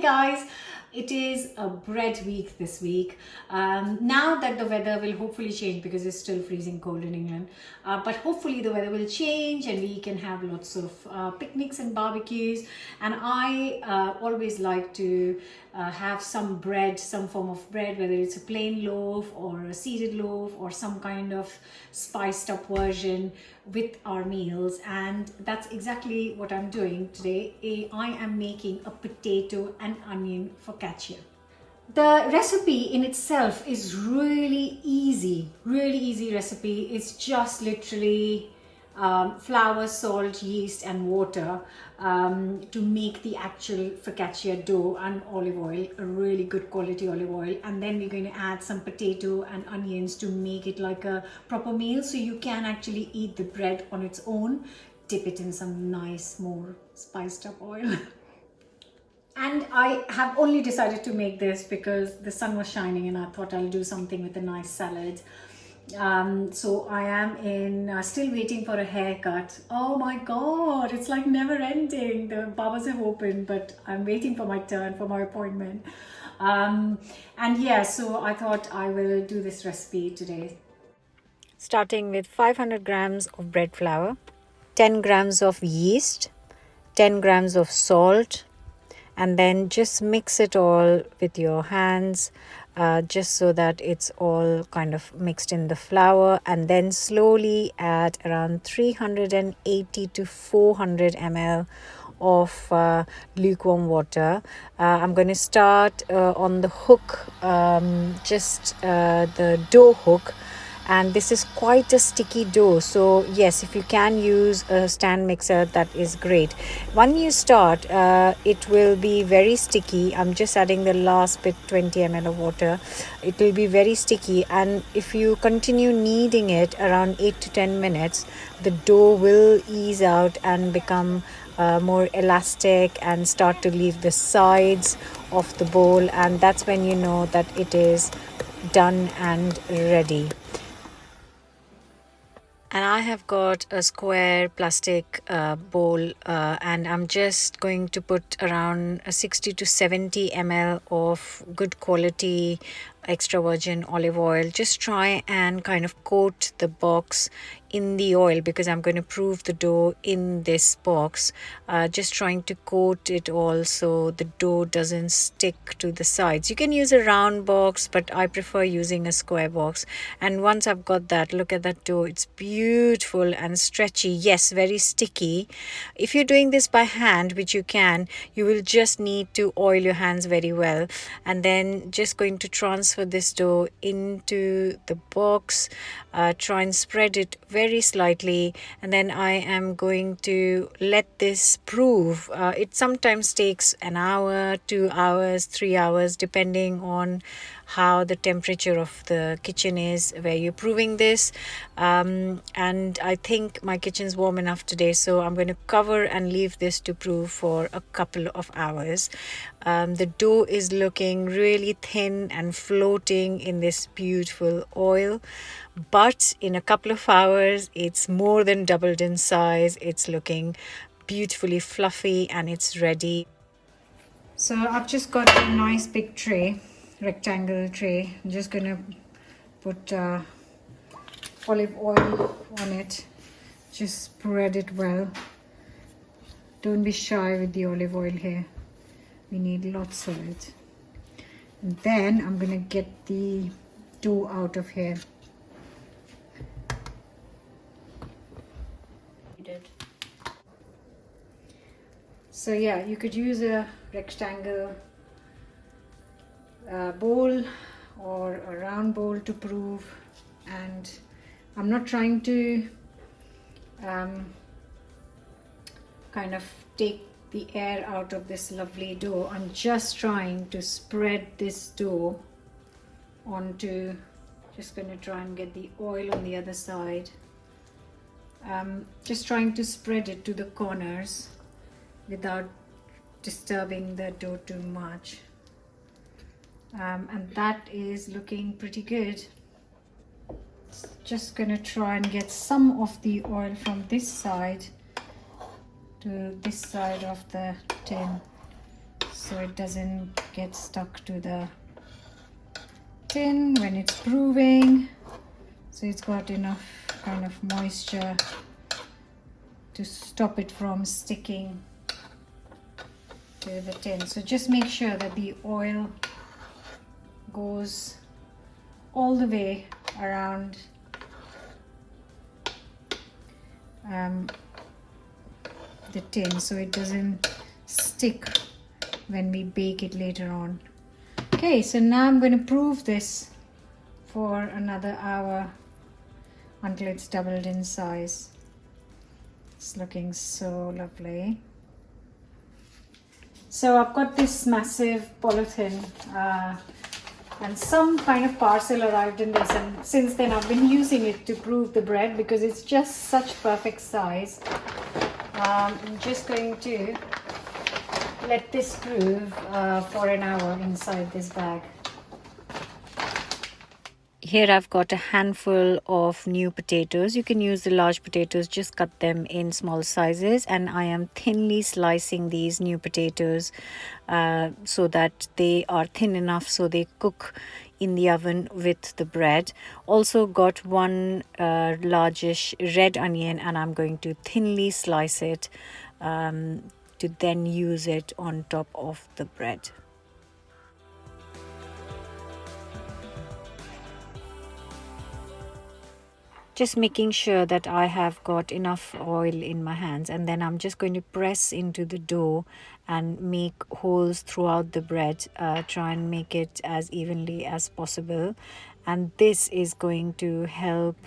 Guys, it is a bread week this week. Now that the weather will hopefully change because it's still freezing cold in England, but hopefully the weather will change and we can have lots of picnics and barbecues. And I always like to have some bread, some form of bread, whether it's a plain loaf or a seeded loaf or some kind of spiced up version with our meals. And that's exactly what I'm doing today. I am making a potato and onion focaccia. The recipe in itself is really easy recipe. It's just literally flour, salt, yeast and water to make the actual focaccia dough, and olive oil, a really good quality olive oil. And then we're going to add some potato and onions to make it like a proper meal, so you can actually eat the bread on its own, dip it in some nice more spiced up oil. And I have only decided to make this because the sun was shining and I thought I'll do something with a nice salad. So I am still waiting for a haircut. Oh my god, it's like never ending. The barbers have opened, but I'm waiting for my turn, for my appointment. And yeah, so I thought I will do this recipe today. Starting with 500 grams of bread flour, 10 grams of yeast, 10 grams of salt, and then just mix it all with your hands, just so that it's all kind of mixed in the flour, and then slowly add around 380 to 400 ml of lukewarm water. I'm going to start on the hook, the dough hook. And this is quite a sticky dough, so yes, if you can use a stand mixer, that is great. When you start, it will be very sticky. I'm just adding the last bit, 20 ml of water. It will be very sticky, and if you continue kneading it around 8 to 10 minutes, the dough will ease out and become more elastic and start to leave the sides of the bowl, and that's when you know that it is done and ready. And I have got a square plastic bowl, and I'm just going to put around 60 to 70 ml of good quality extra virgin olive oil. Just try and kind of coat the box in the oil because I'm going to proof the dough in this box. Just trying to coat it all so the dough doesn't stick to the sides. You can use a round box, but I prefer using a square box. And once I've got that, look at that dough. It's beautiful and stretchy. Yes, very sticky. If you're doing this by hand, which you can, you will just need to oil your hands very well. And then just going to transfer this dough into the box. Try and spread it very slightly, and then I am going to let this prove. It sometimes takes an hour, 2 hours, 3 hours, depending on how the temperature of the kitchen is where you're proving this. And I think my kitchen's warm enough today, so I'm going to cover and leave this to prove for a couple of hours. The dough is looking really thin and floating in this beautiful oil, but in a couple of hours it's more than doubled in size. It's looking beautifully fluffy and it's ready. So I've just got a nice big tray, rectangle tray. I'm just gonna put olive oil on it. Just spread it well. Don't be shy with the olive oil here. We need lots of it. And then I'm gonna get the dough out of here. So yeah, you could use a rectangle bowl or a round bowl to prove, and I'm not trying to kind of take the air out of this lovely dough. I'm just trying to spread this dough onto, just going to try and get the oil on the other side. Just trying to spread it to the corners without disturbing the dough too much. And that is looking pretty good. Just gonna try and get some of the oil from this side to this side of the tin. so it doesn't get stuck to the tin when it's proving. So it's got enough kind of moisture to stop it from sticking to the tin. So just make sure that the oil goes all the way around the tin, so it doesn't stick when we bake it later on. Okay, so now I'm going to prove this for another hour until it's doubled in size. It's looking so lovely. So I've got this massive polythene and some kind of parcel arrived in this, and since then I've been using it to prove the bread because it's just such perfect size. I'm just going to let this prove for an hour inside this bag. Here I've got a handful of new potatoes. You can use the large potatoes, just cut them in small sizes, and I am thinly slicing these new potatoes so that they are thin enough so they cook in the oven with the bread. Also got one largish red onion, and I'm going to thinly slice it to then use it on top of the bread. Just making sure that I have got enough oil in my hands, and then I'm just going to press into the dough and make holes throughout the bread, try and make it as evenly as possible, and this is going to help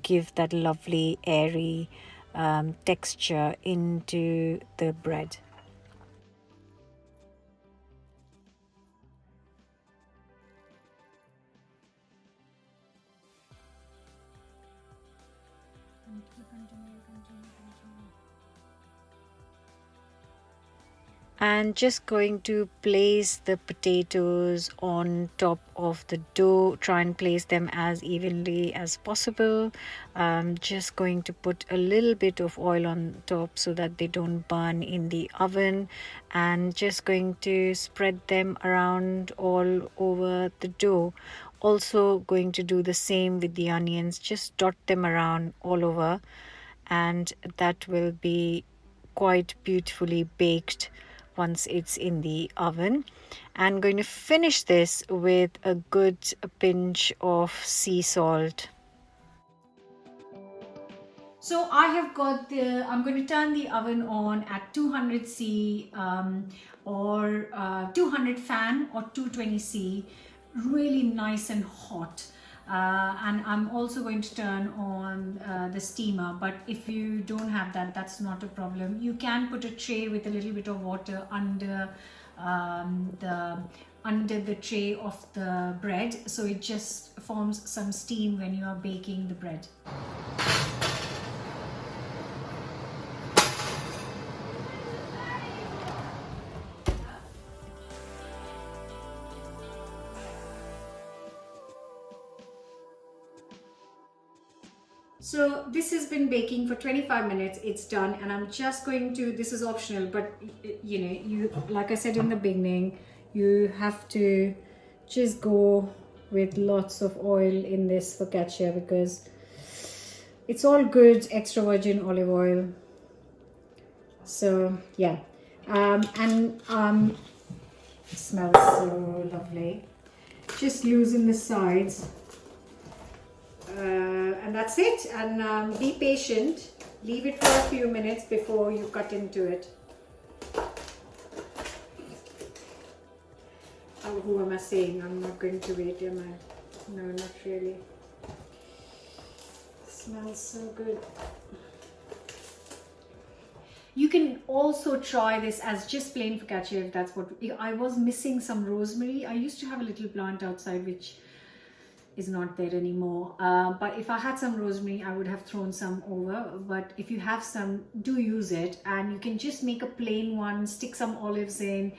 give that lovely airy texture into the bread. And just going to place the potatoes on top of the dough, try and place them as evenly as possible. Just going to put a little bit of oil on top so that they don't burn in the oven, and just going to spread them around all over the dough. Also going to do the same with the onions, just dot them around all over, and that will be quite beautifully baked once it's in the oven. I'm going to finish this with a good pinch of sea salt. So I have got I'm going to turn the oven on at 200 C or 200 fan or 220 C, really nice and hot. And I'm also going to turn on the steamer, but if you don't have that, that's not a problem. You can put a tray with a little bit of water under the tray of the bread, so it just forms some steam when you are baking the bread. So this has been baking for 25 minutes. It's done, and I'm just going to, this is optional, but you know, you, like I said in the beginning, you have to just go with lots of oil in this focaccia because it's all good extra virgin olive oil. So yeah, it smells so lovely. Just loosen the sides. And that's it, and be patient, leave it for a few minutes before you cut into it. Oh, who am I saying? I'm not going to wait, am I? No, not really. It smells so good. You can also try this as just plain focaccia if that's what I was missing. Some rosemary. I used to have a little plant outside which is not there anymore, but if I had some rosemary I would have thrown some over, but if you have some, do use it, and you can just make a plain one, stick some olives in.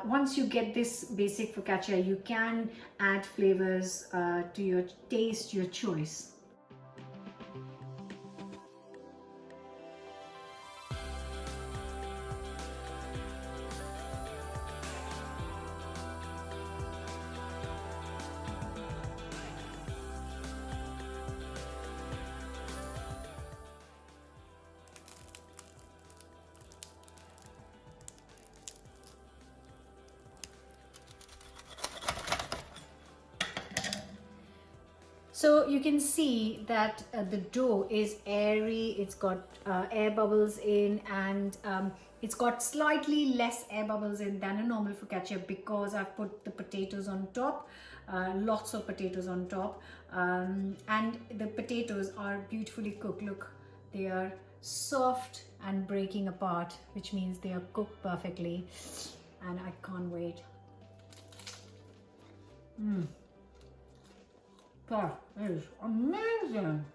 Once you get this basic focaccia, you can add flavors to your taste, your choice. So you can see that the dough is airy, it's got air bubbles in, and it's got slightly less air bubbles in than a normal focaccia because I've put the potatoes on top, lots of potatoes on top, and the potatoes are beautifully cooked. Look, they are soft and breaking apart, which means they are cooked perfectly, and I can't wait. That is amazing.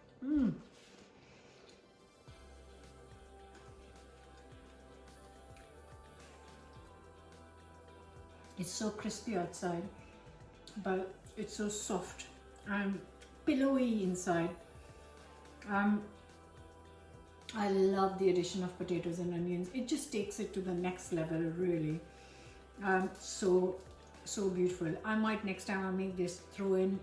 It's so crispy outside, but it's so soft and pillowy inside. I love the addition of potatoes and onions. It just takes it to the next level, really. So beautiful. I might, next time I make this, throw in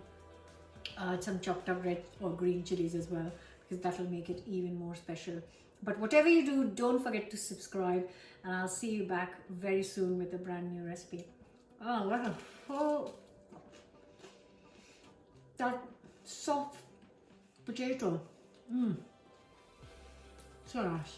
some chopped up red or green chilies as well, because that'll make it even more special. But whatever you do, don't forget to subscribe, and I'll see you back very soon with a brand new recipe. Oh, what a full, that soft potato. So nice.